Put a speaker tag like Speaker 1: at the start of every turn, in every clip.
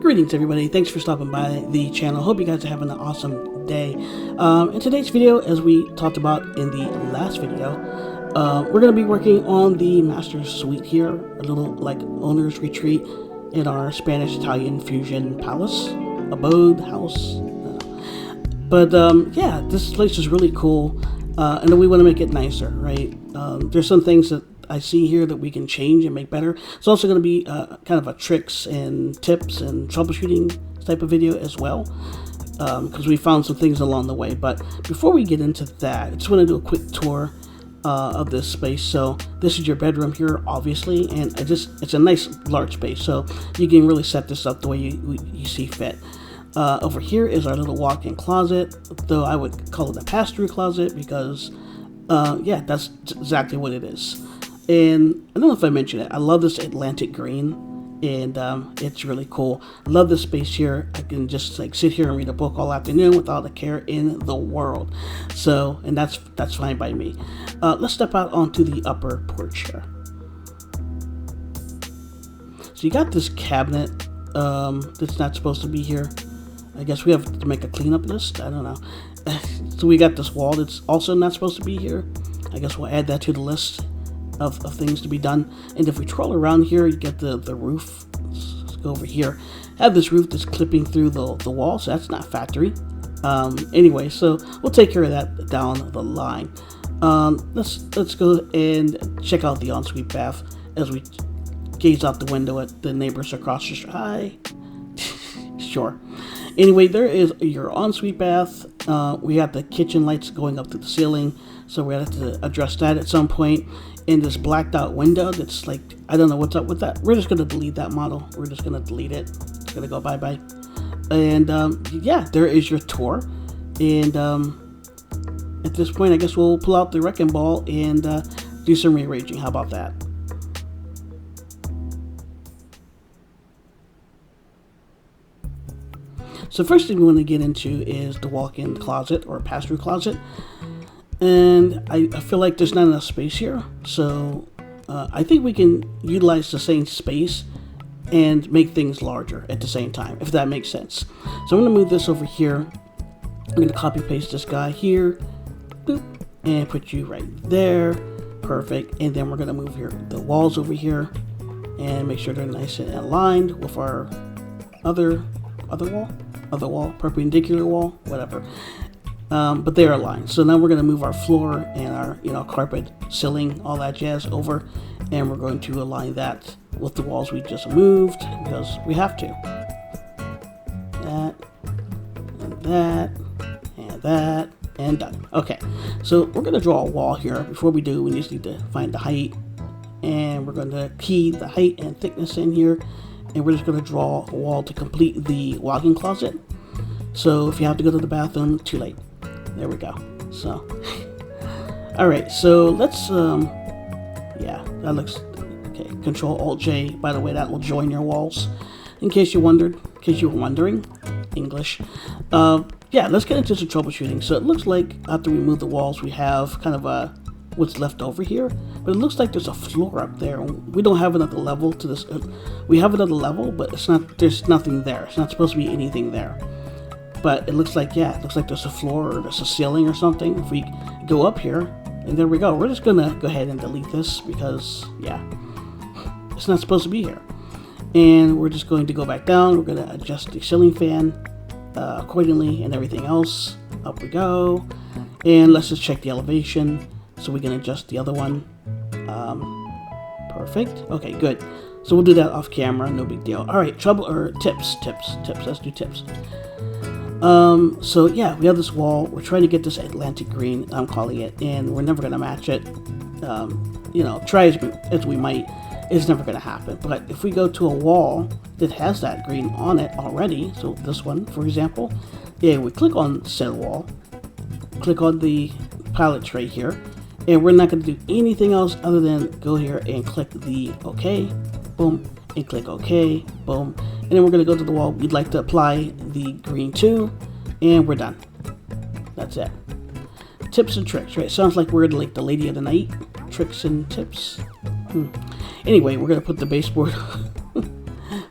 Speaker 1: Greetings everybody, thanks for stopping by the channel. Hope you guys are having an awesome day. In today's video, as we talked about in the last video, we're going to be working on the master suite here, a little like owner's retreat in our Spanish-Italian fusion palace, abode, house. But yeah, this place is really cool, and we want to make it nicer, right? There's some things that I see here that we can change and make better. It's also going to be kind of a tricks and tips and troubleshooting type of video as well, because we found some things along the way. But before we get into that, I just want to do a quick tour of this space. So this is your bedroom here, obviously, and it's a nice large space, so you can really set this up the way you see fit. Over here is our little walk-in closet, though I would call it a pass-through closet because yeah, that's exactly what it is. And I don't know if I mentioned it, I love this Atlantic green, and it's really cool. I love this space here. I can just like sit here and read a book all afternoon without a care in the world. So, and that's fine by me. Let's step out onto the upper porch here. So you got this cabinet that's not supposed to be here. I guess we have to make a cleanup list. I don't know. So we got this wall that's also not supposed to be here. I guess we'll add that to the list of things to be done. And if we troll around here, you get the roof. Let's go over here. Have this roof that's clipping through the wall, so that's not factory. Anyway, so we'll take care of that down the line. Let's go and check out the ensuite bath as we gaze out the window at the neighbors across the street. Hi. Sure. Anyway, there is your ensuite bath. We have the kitchen lights going up to the ceiling, so we have to address that at some point. And this blacked out window that's like, I don't know what's up with that. We're just going to delete that model. We're just going to delete it. It's going to go bye-bye. And yeah, there is your tour. And at this point, I guess we'll pull out the wrecking ball and do some rearranging. How about that? So first thing we want to get into is the walk-in closet or pass-through closet. And I feel like there's not enough space here. So I think we can utilize the same space and make things larger at the same time, if that makes sense. So I'm going to move this over here. I'm going to copy paste this guy here. Boop, and put you right there. Perfect. And then we're going to move the walls over here and make sure they're nice and aligned with our other wall, perpendicular wall, whatever. But they're aligned. So now we're going to move our floor and our carpet, ceiling, all that jazz over, and we're going to align that with the walls we just moved because we have to. That, and that, and that, and done. Okay, so we're going to draw a wall here. Before we do, we just need to find the height, and we're going to key the height and thickness in here. And we're just going to draw a wall to complete the walk-in closet. So if you have to go to the bathroom, too late. There we go. So, all right. So let's, yeah, that looks okay. Control-Alt-J. By the way, that will join your walls. In case you were wondering, English. Yeah, let's get into some troubleshooting. So it looks like after we move the walls, we have kind of what's left over here, but it looks like there's a floor up there. We don't have another level to this. We have another level, but it's not. There's nothing there. It's not supposed to be anything there. But it looks like, yeah, it looks like there's a floor or there's a ceiling or something. If we go up here, and there we go. We're just gonna go ahead and delete this because, yeah, it's not supposed to be here. And we're just going to go back down. We're gonna adjust the ceiling fan accordingly and everything else. Up we go. And let's just check the elevation. So we can adjust the other one. Perfect. Okay, good. So we'll do that off camera. No big deal. All right, tips. Let's do tips. So yeah, we have this wall. We're trying to get this Atlantic green, I'm calling it, and we're never going to match it. You know, try as we might, it's never going to happen. But if we go to a wall that has that green on it already, so this one, for example, yeah, we click on said wall, click on the palette tray here, and we're not going to do anything else other than go here and click the OK, boom, and click OK, boom. And then we're going to go to the wall we'd like to apply the green to, and we're done. That's it. Tips and tricks, right? Sounds like we're like the lady of the night. Tricks and tips. Anyway, we're going to put the baseboard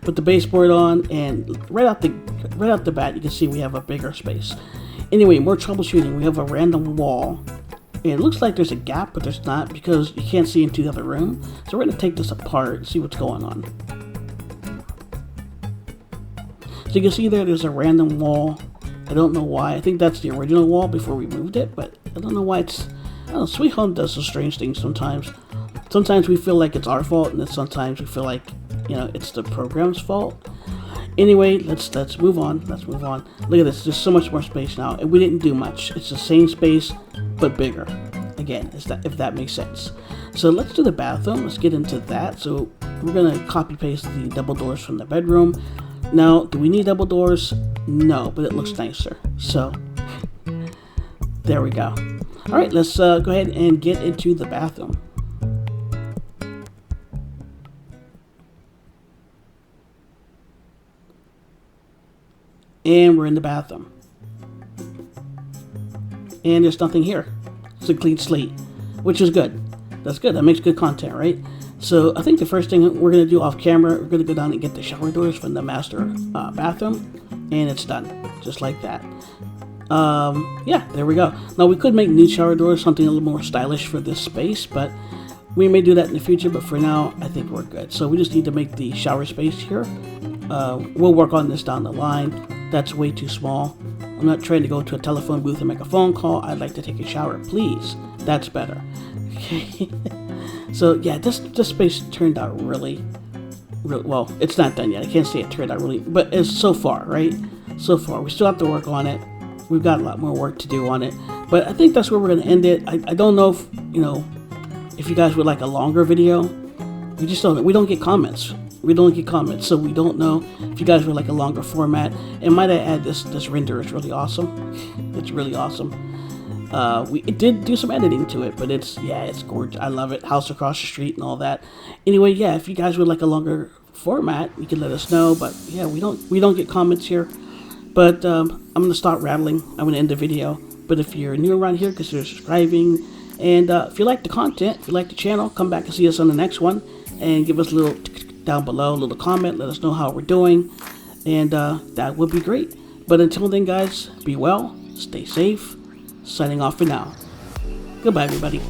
Speaker 1: put the baseboard on, and right out the bat, you can see we have a bigger space. Anyway, more troubleshooting. We have a random wall, and it looks like there's a gap, but there's not because you can't see into the other room. So we're going to take this apart and see what's going on. So you can see there's a random wall. I don't know why. I think that's the original wall before we moved it, but I don't know why it's... I don't know, Sweet Home does some strange things sometimes. Sometimes we feel like it's our fault, and then sometimes we feel like, you know, it's the program's fault. Anyway, let's move on. Let's move on. Look at this. There's so much more space now, and we didn't do much. It's the same space, but bigger. Again, if that makes sense. So let's do the bathroom. Let's get into that. So we're gonna copy paste the double doors from the bedroom. Now, do we need double doors? No, but it looks nicer. So there we go. All right, let's go ahead and get into the bathroom. And we're in the bathroom. And there's nothing here. It's a clean slate, which is good. That's good. That makes good content, right? So I think the first thing we're going to do off camera, we're going to go down and get the shower doors from the master bathroom. And it's done. Just like that. Yeah, there we go. Now we could make new shower doors, something a little more stylish for this space, but we may do that in the future. But for now, I think we're good. So we just need to make the shower space here. We'll work on this down the line. That's way too small. I'm not trying to go to a telephone booth and make a phone call. I'd like to take a shower, please. That's better. Okay. So yeah, this space turned out really well. It's not done yet. I can't say it turned out really, but it's so far, right? So far, we still have to work on it. We've got a lot more work to do on it, but I think that's where we're going to end it. I don't know if, you know, if you guys would like a longer video. We just don't. We don't get comments. We don't get comments, so we don't know if you guys would like a longer format. And might I add, this render is really awesome. It's really awesome. We did do some editing to it, but it's gorgeous. I love it. House across the street and all that. Anyway, yeah, if you guys would like a longer format, you can let us know. But yeah, we don't get comments here. But I'm gonna start rattling. I'm gonna end the video. But if you're new around here, consider subscribing. And if you like the content, if you like the channel, come back and see us on the next one. And give us a little down below, a little comment. Let us know how we're doing. And that would be great. But until then, guys, be well, stay safe. Signing off for now. Goodbye, everybody.